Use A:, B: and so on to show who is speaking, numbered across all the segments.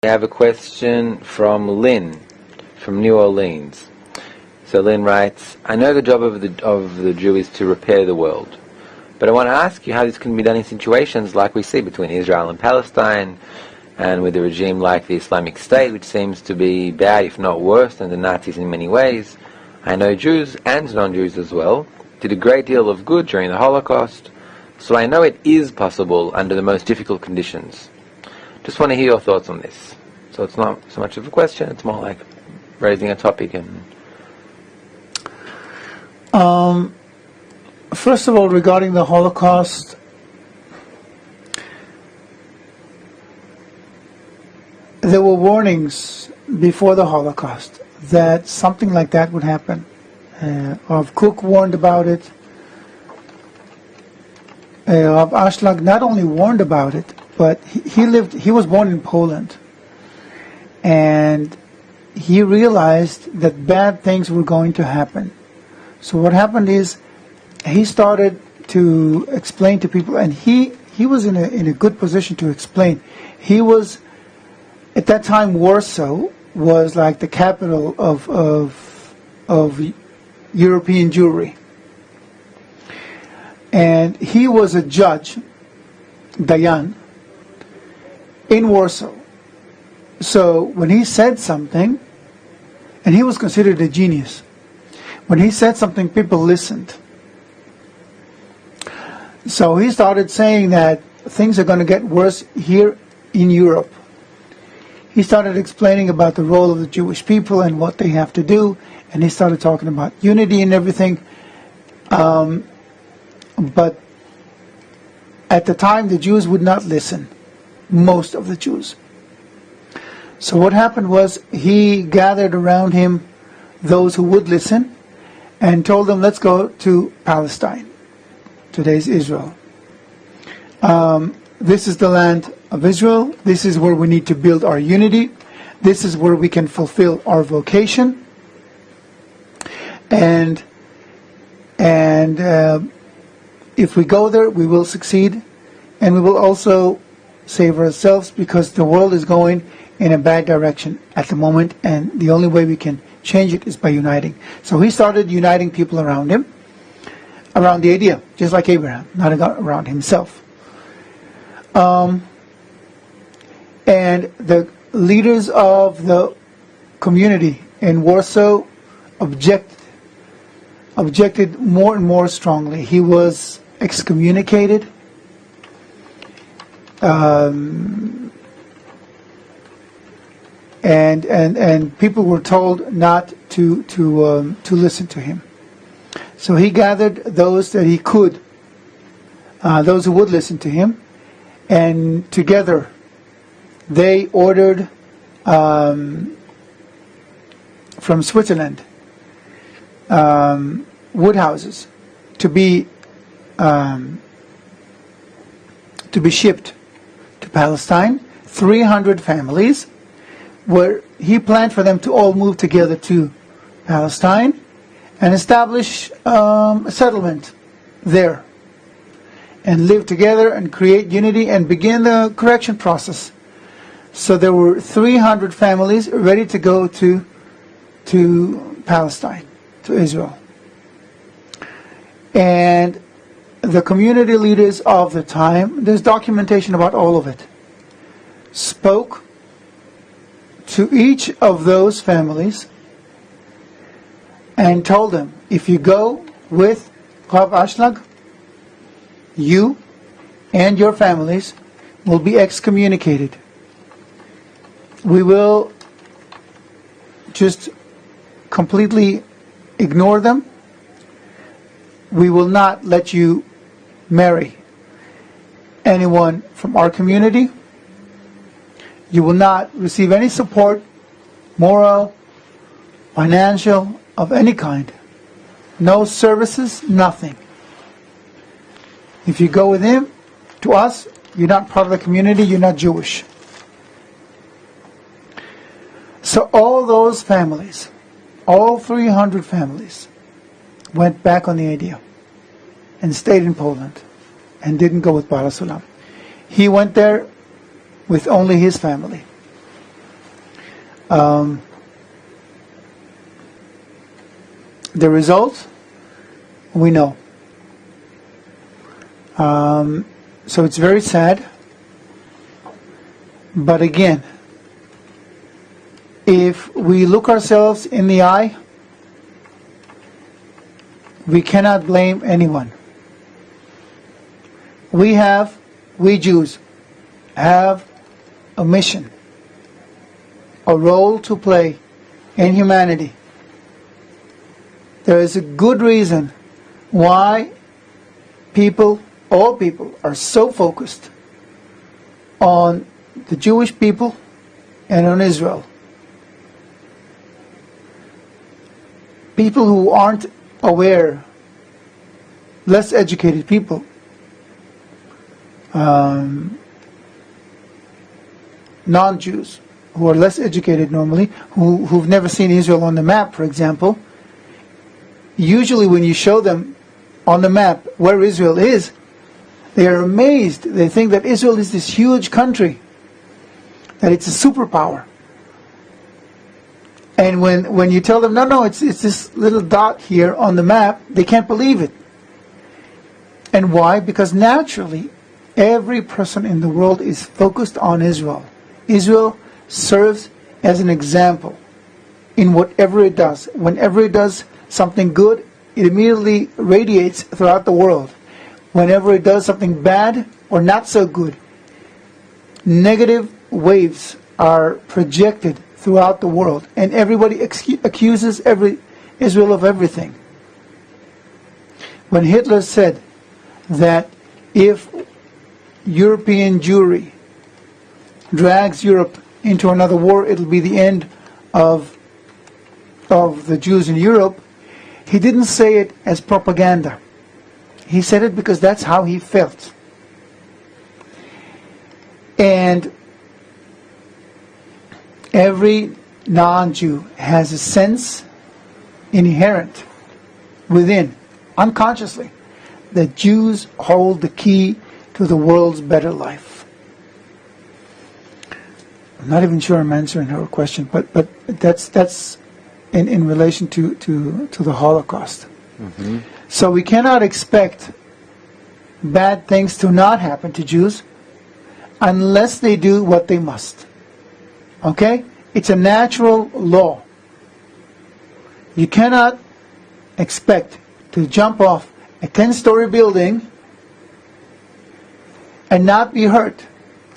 A: I have a question from Lynn, from New Orleans. So Lynn writes, I know the job of the Jew is to repair the world, but I want to ask you how this can be done in situations like we see between Israel and Palestine, and with a regime like the Islamic State, which seems to be bad, if not worse, than the Nazis in many ways. I know Jews and non-Jews as well did a great deal of good during the Holocaust, so I know it is possible under the most difficult conditions. Just want to hear your thoughts on this. So it's not so much of a question, it's more like raising a topic. And
B: first of all, regarding the Holocaust, there were warnings before the Holocaust that something like that would happen. Rav Kook warned about it. Rav Ashlag not only warned about it, but he was born in Poland. And he realized that bad things were going to happen. So what happened is, he started to explain to people, and he was in a good position to explain. He was, at that time, Warsaw was like the capital of European Jewry. And he was a judge, Dayan, in Warsaw. So when he said something, and he was considered a genius, when he said something, people listened. So he started saying that things are going to get worse here in Europe. He started explaining about the role of the Jewish people and what they have to do, and he started talking about unity and everything. But at the time, the Jews would not listen, most of the Jews. So what happened was, he gathered around him those who would listen and told them, let's go to Palestine, today's Israel. This is the land of Israel. This is where we need to build our unity. This is where we can fulfill our vocation. And if we go there, we will succeed, and we will also save ourselves, because the world is going in a bad direction at the moment, and the only way we can change it is by uniting. So he started uniting people around him, around the idea, just like Abraham, not around himself. And the leaders of the community in Warsaw objected more and more strongly. He was excommunicated. And people were told not to listen to him. So he gathered those that he could, those who would listen to him, and together they ordered from Switzerland wood houses to be shipped to Palestine. 300 families, where he planned for them to all move together to Palestine and establish a settlement there, and live together and create unity and begin the correction process. So there were 300 families ready to go to Palestine, to Israel. And the community leaders of the time, there's documentation about all of it, spoke to each of those families and told them, if you go with Rav Ashlag, you and your families will be excommunicated. We will just completely ignore them. We will not let you marry anyone from our community. You will not receive any support, moral, financial, of any kind. No services, nothing. If you go with him, to us, you're not part of the community, you're not Jewish. So all those families, all 300 families, went back on the idea and stayed in Poland and didn't go with Bar Sulam. He went there with only his family. The result, we know. So it's very sad. But again, if we look ourselves in the eye, we cannot blame anyone. We Jews, have a mission, a role to play in humanity. There is a good reason why all people, are so focused on the Jewish people and on Israel. People who aren't aware, less educated people, non-Jews, who are less educated normally, who've never seen Israel on the map, for example, usually when you show them on the map where Israel is, they are amazed. They think that Israel is this huge country, that it's a superpower. And when you tell them, no, it's this little dot here on the map, they can't believe it. And why? Because naturally, every person in the world is focused on Israel. Israel serves as an example in whatever it does. Whenever it does something good, it immediately radiates throughout the world. Whenever it does something bad or not so good, negative waves are projected throughout the world, and everybody accuses Israel of everything. When Hitler said that if European Jewry drags Europe into another war, it'll be the end of the Jews in Europe, he didn't say it as propaganda. He said it because that's how he felt. And every non-Jew has a sense inherent within, unconsciously, that Jews hold the key to the world's better life. I'm not even sure I'm answering her question, but that's in relation to the Holocaust.
A: Mm-hmm.
B: So we cannot expect bad things to not happen to Jews unless they do what they must. Okay? It's a natural law. You cannot expect to jump off a 10-story building and not be hurt.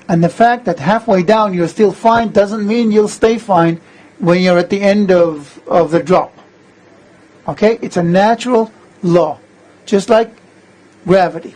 B: And the fact that halfway down you're still fine doesn't mean you'll stay fine when you're at the end of the drop. Okay? It's a natural law. Just like gravity.